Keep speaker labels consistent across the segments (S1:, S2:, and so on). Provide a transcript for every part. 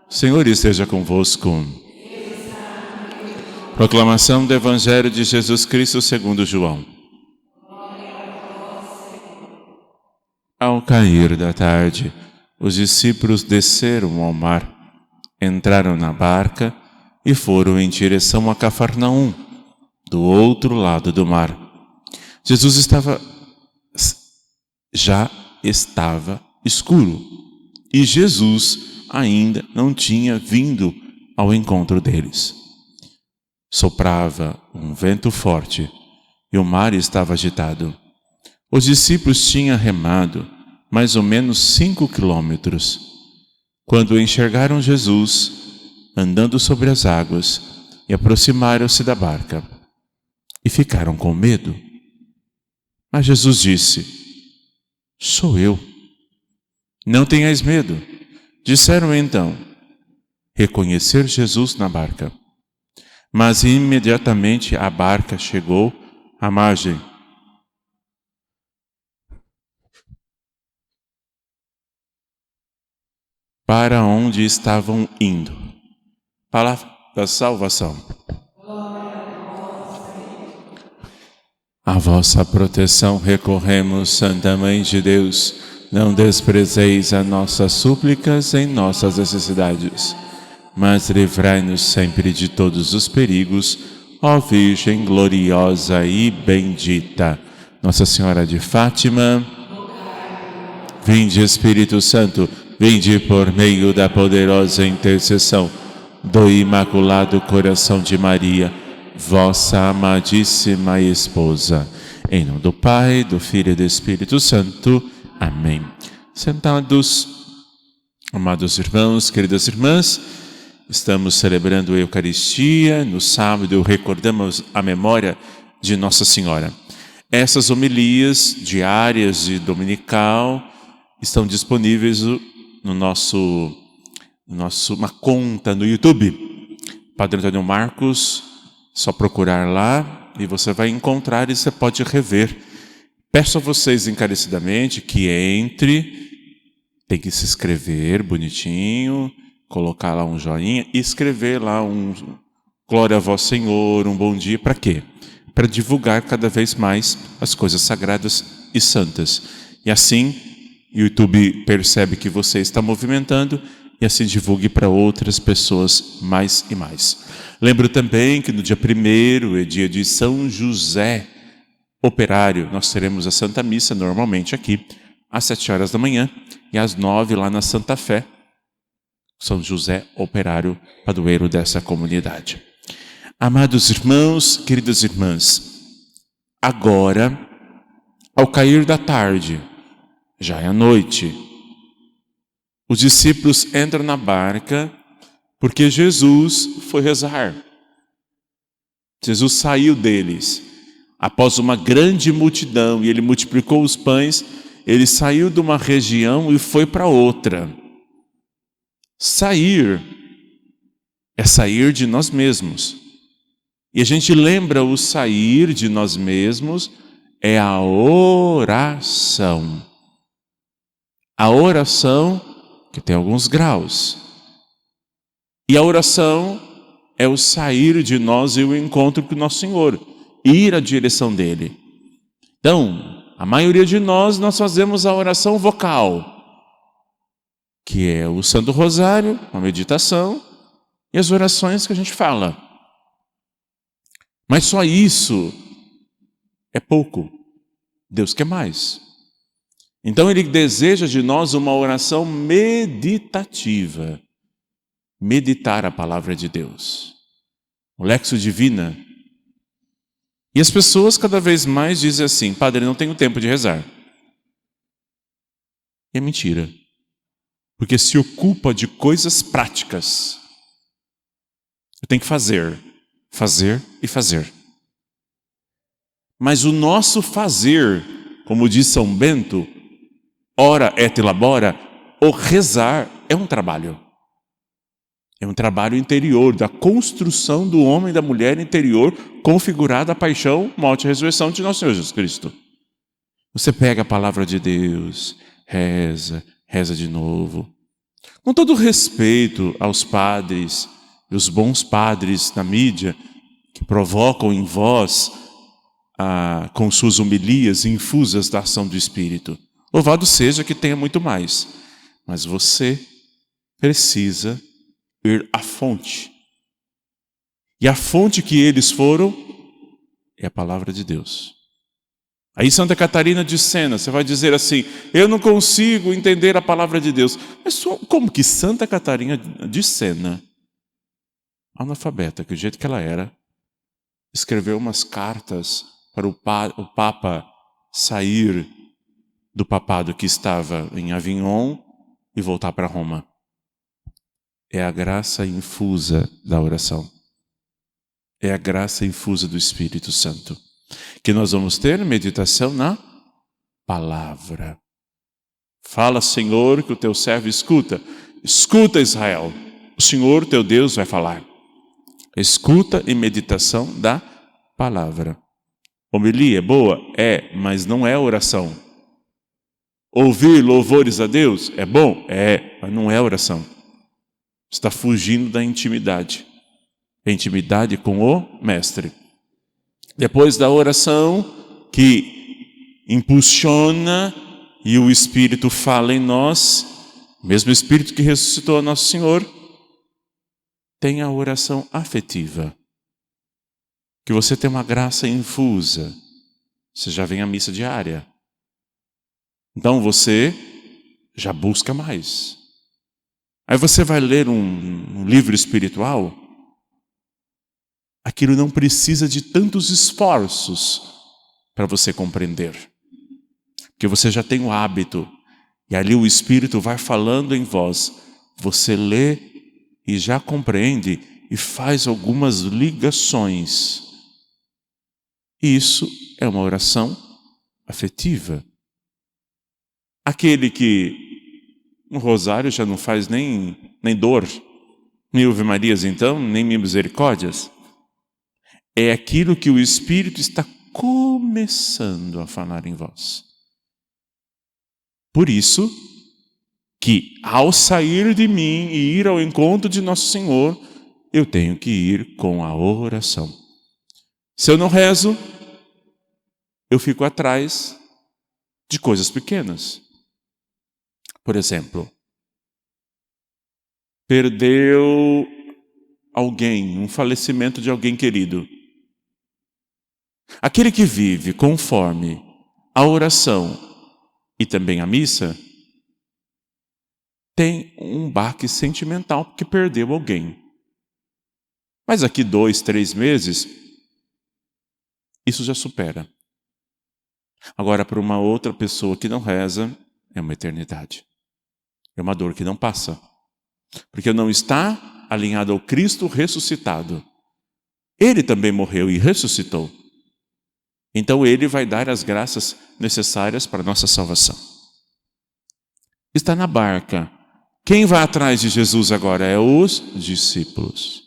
S1: Senhor esteja convosco. Proclamação do Evangelho de Jesus Cristo segundo João. Ao cair da tarde, os discípulos desceram ao mar, entraram na barca e foram em direção a Cafarnaum, do outro lado do mar. Jesus já estava escuro e Jesus ainda não tinha vindo ao encontro deles. Soprava um vento forte e o mar estava agitado. Os discípulos tinham remado mais ou menos 5 quilômetros, quando enxergaram Jesus andando sobre as águas e aproximaram-se da barca e ficaram com medo. Mas Jesus disse: "Sou eu. Não tenhais medo." Disseram então reconhecer Jesus na barca. Mas imediatamente a barca chegou à margem. Para onde estavam indo? Palavra da salvação. A vossa proteção recorremos, Santa Mãe de Deus. Não desprezeis as nossas súplicas em nossas necessidades, mas livrai-nos sempre de todos os perigos, ó Virgem gloriosa e bendita. Nossa Senhora de Fátima, vinde Espírito Santo, vinde por meio da poderosa intercessão do Imaculado Coração de Maria, vossa amadíssima esposa. Em nome do Pai, do Filho e do Espírito Santo. Amém. Sentados, amados irmãos, queridas irmãs, estamos celebrando a Eucaristia. No sábado recordamos a memória de Nossa Senhora. Essas homilias diárias e dominical estão disponíveis no uma conta no YouTube. Padre Antônio Marcos, só procurar lá e você vai encontrar e você pode rever. Peço a vocês encarecidamente que tem que se inscrever bonitinho, colocar lá um joinha e escrever lá um Glória a Vós Senhor, um bom dia. Para quê? Para divulgar cada vez mais as coisas sagradas e santas. E assim o YouTube percebe que você está movimentando e assim divulgue para outras pessoas mais e mais. Lembro também que no dia 1º é dia de São José Operário. Nós teremos a Santa Missa normalmente aqui às 7 horas da manhã e às 9 lá na Santa Fé. São José Operário, padroeiro dessa comunidade. Amados irmãos, queridas irmãs, agora, ao cair da tarde, já é a noite, os discípulos entram na barca porque Jesus foi rezar. Jesus saiu deles. Após uma grande multidão, e ele multiplicou os pães, ele saiu de uma região e foi para outra. Sair é sair de nós mesmos. E a gente lembra o sair de nós mesmos é a oração. A oração que tem alguns graus. E a oração é o sair de nós e o encontro com o nosso Senhor. Ir à direção dele. Então, a maioria de nós fazemos a oração vocal, que é o Santo Rosário, a meditação e as orações que a gente fala. Mas só isso é pouco. Deus quer mais. Então Ele deseja de nós uma oração meditativa. Meditar a palavra de Deus. O Lexio Divina. E as pessoas cada vez mais dizem assim: "Padre, não tenho tempo de rezar." E é mentira. Porque se ocupa de coisas práticas. Eu tenho que fazer e fazer. Mas o nosso fazer, como diz São Bento, ora et labora, o rezar é um trabalho. É um trabalho interior, da construção do homem e da mulher interior, configurada a paixão, morte e ressurreição de nosso Senhor Jesus Cristo. Você pega a palavra de Deus, reza de novo, Com todo respeito aos padres e os bons padres na mídia, que provocam em vós, com suas homilias infusas da ação do Espírito. Louvado seja que tenha muito mais. Mas você precisa ir à fonte. E a fonte que eles foram é a palavra de Deus. Aí Santa Catarina de Sena, você vai dizer assim, eu não consigo entender a palavra de Deus. Mas como que Santa Catarina de Sena, analfabeta, que o jeito que ela era, escreveu umas cartas para o Papa sair do papado que estava em Avignon e voltar para Roma? É a graça infusa da oração. É a graça infusa do Espírito Santo. Que nós vamos ter meditação na palavra. Fala, Senhor, que o teu servo escuta. Escuta, Israel. O Senhor, teu Deus, vai falar. Escuta e meditação da palavra. Homilia é boa? É, mas não é oração. Ouvir louvores a Deus? É bom? É, mas não é oração. Está fugindo da intimidade. A intimidade com o Mestre. Depois da oração, que impulsiona e o Espírito fala em nós, mesmo Espírito que ressuscitou a Nosso Senhor, tem a oração afetiva. Que você tem uma graça infusa. Você já vem à missa diária. Então você já busca mais. Aí você vai ler um livro espiritual, aquilo não precisa de tantos esforços para você compreender. Porque você já tem o hábito, e ali o Espírito vai falando em vós. Você lê e já compreende e faz algumas ligações. Isso é uma oração afetiva. Aquele que um rosário já não faz nem dor, nem Ave Marias então, nem misericórdias. É aquilo que o Espírito está começando a falar em vós. Por isso que ao sair de mim e ir ao encontro de Nosso Senhor, eu tenho que ir com a oração. Se eu não rezo, eu fico atrás de coisas pequenas. Por exemplo, perdeu alguém, um falecimento de alguém querido. Aquele que vive conforme a oração e também a missa, tem um baque sentimental porque perdeu alguém. Mas aqui 2, 3 meses, isso já supera. Agora, para uma outra pessoa que não reza, é uma eternidade. É uma dor que não passa. Porque não está alinhado ao Cristo ressuscitado. Ele também morreu e ressuscitou. Então ele vai dar as graças necessárias para a nossa salvação. Está na barca. Quem vai atrás de Jesus agora? É os discípulos.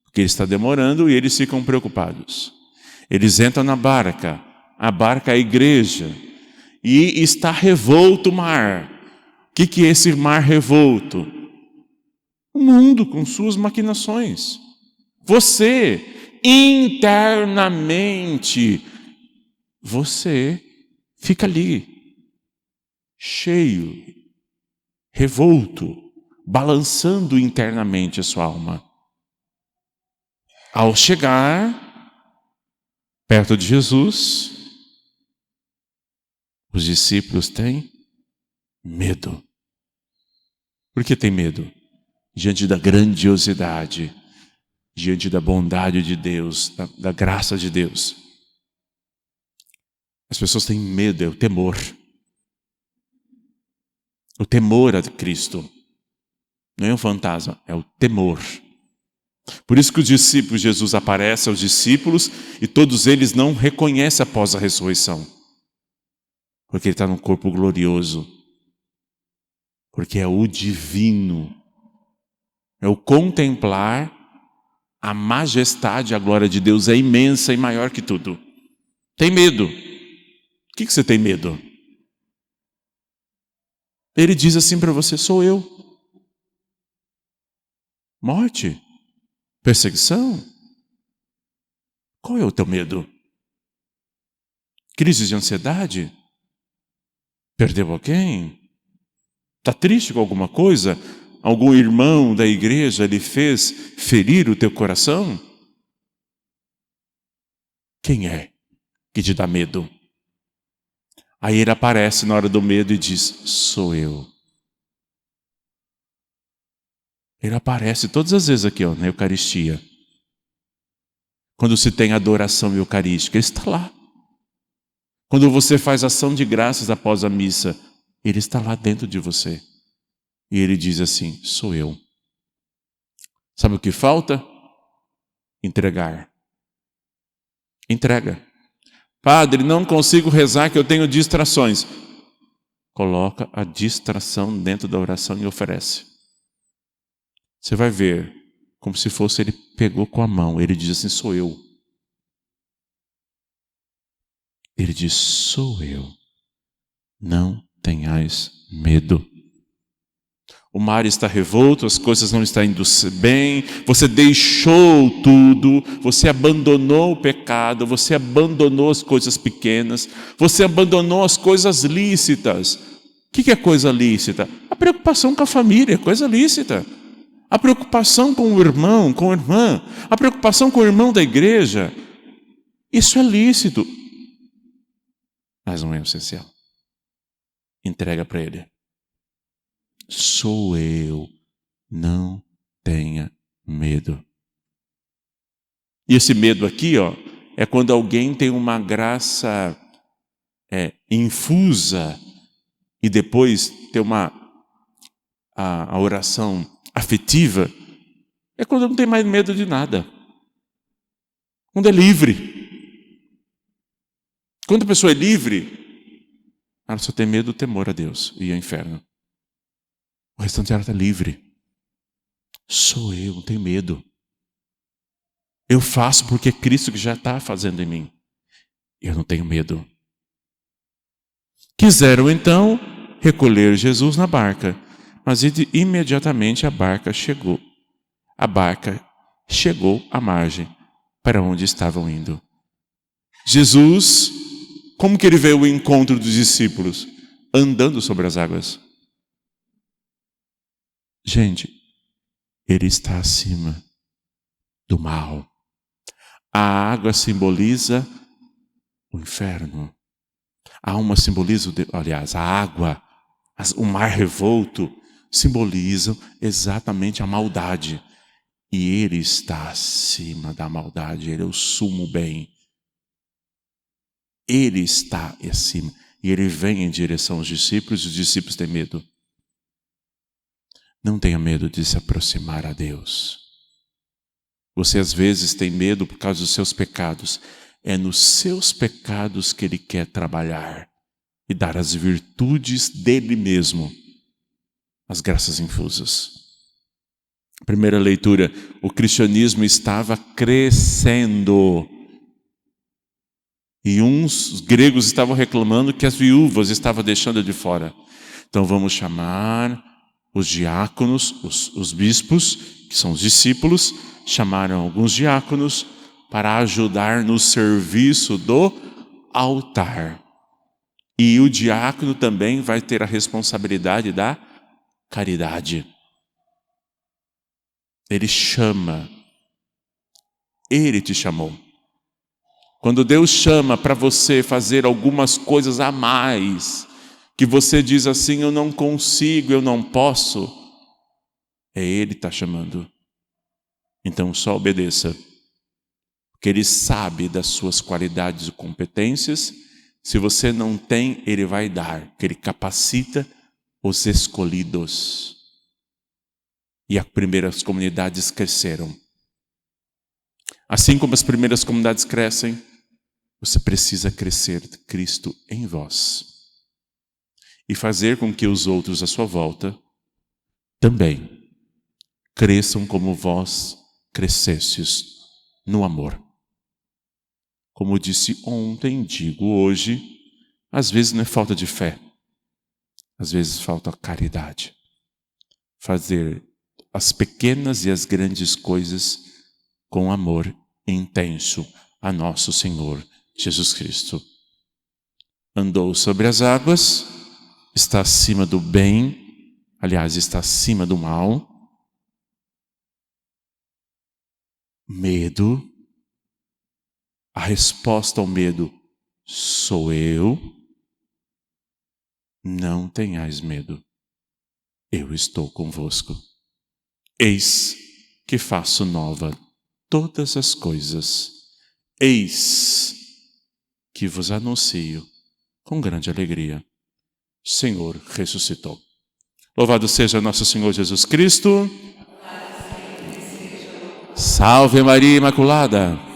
S1: Porque ele está demorando e eles ficam preocupados. Eles entram na barca. A barca é a igreja. E está revolto o mar. O que é esse mar revolto? O mundo com suas maquinações. Você, internamente, você fica ali, cheio, revolto, balançando internamente a sua alma. Ao chegar perto de Jesus, os discípulos têm medo. Por que tem medo? Diante da grandiosidade, diante da bondade de Deus, da graça de Deus. As pessoas têm medo, é o temor. O temor a Cristo. Não é um fantasma, é o temor. Por isso que os discípulos, Jesus aparece aos discípulos e todos eles não reconhecem após a ressurreição. Porque ele está num corpo glorioso. Porque é o divino. É o contemplar a majestade, a glória de Deus é imensa e maior que tudo. Tem medo. O que você tem medo? Ele diz assim para você, sou eu. Morte? Perseguição? Qual é o teu medo? Crise de ansiedade? Perdeu alguém? Está triste com alguma coisa? Algum irmão da igreja lhe fez ferir o teu coração? Quem é que te dá medo? Aí ele aparece na hora do medo e diz: sou eu. Ele aparece todas as vezes aqui, na Eucaristia. Quando se tem adoração eucarística, ele está lá. Quando você faz ação de graças após a missa, ele está lá dentro de você. E ele diz assim: sou eu. Sabe o que falta? Entregar. Entrega. Padre, não consigo rezar que eu tenho distrações. Coloca a distração dentro da oração e oferece. Você vai ver, como se fosse ele pegou com a mão. Ele diz assim: sou eu. Ele diz: sou eu. Não tenhais medo. O mar está revolto, as coisas não estão indo bem, você deixou tudo, você abandonou o pecado, você abandonou as coisas pequenas, você abandonou as coisas lícitas. O que é coisa lícita? A preocupação com a família é coisa lícita. A preocupação com o irmão, com a irmã, a preocupação com o irmão da igreja, isso é lícito. Mas não é essencial. Entrega para ele. Sou eu, não tenha medo. E esse medo aqui, é quando alguém tem uma graça infusa e depois tem a oração afetiva, é quando não tem mais medo de nada. Quando é livre. Quando a pessoa é livre, ela só tem medo do temor a Deus e ao inferno. O restante dela está livre. Sou eu, não tenho medo. Eu faço porque é Cristo que já está fazendo em mim. Eu não tenho medo. Quiseram então recolher Jesus na barca, mas imediatamente a barca chegou. A barca chegou à margem para onde estavam indo. Jesus, como que ele veio ao encontro dos discípulos? Andando sobre as águas. Gente, ele está acima do mal. A água simboliza o inferno. A alma simboliza, a água, o mar revolto simbolizam exatamente a maldade. E ele está acima da maldade, ele é o sumo bem. Ele está acima. E ele vem em direção aos discípulos e os discípulos têm medo. Não tenha medo de se aproximar a Deus. Você às vezes tem medo por causa dos seus pecados. É nos seus pecados que Ele quer trabalhar e dar as virtudes dele mesmo, as graças infusas. Primeira leitura, o cristianismo estava crescendo. E os gregos estavam reclamando que as viúvas estavam deixando de fora. Então vamos chamar os diáconos, os bispos, que são os discípulos, chamaram alguns diáconos para ajudar no serviço do altar. E o diácono também vai ter a responsabilidade da caridade. Ele chama. Ele te chamou. Quando Deus chama para você fazer algumas coisas a mais, que você diz assim, eu não consigo, eu não posso, é Ele que está chamando. Então só obedeça. Porque Ele sabe das suas qualidades e competências. Se você não tem, Ele vai dar. Porque Ele capacita os escolhidos. E as primeiras comunidades cresceram. Assim como as primeiras comunidades crescem, você precisa crescer Cristo em vós. E fazer com que os outros à sua volta também cresçam como vós crescestes no amor. Como eu disse ontem, digo hoje, às vezes não é falta de fé, às vezes falta caridade. Fazer as pequenas e as grandes coisas com amor intenso a nosso Senhor Jesus Cristo. Andou sobre as águas, está acima do bem, aliás, está acima do mal. Medo, a resposta ao medo sou eu. Não tenhais medo, eu estou convosco. Eis que faço nova todas as coisas. Eis que vos anuncio com grande alegria. O Senhor ressuscitou. Louvado seja nosso Senhor Jesus Cristo. Salve Maria Imaculada.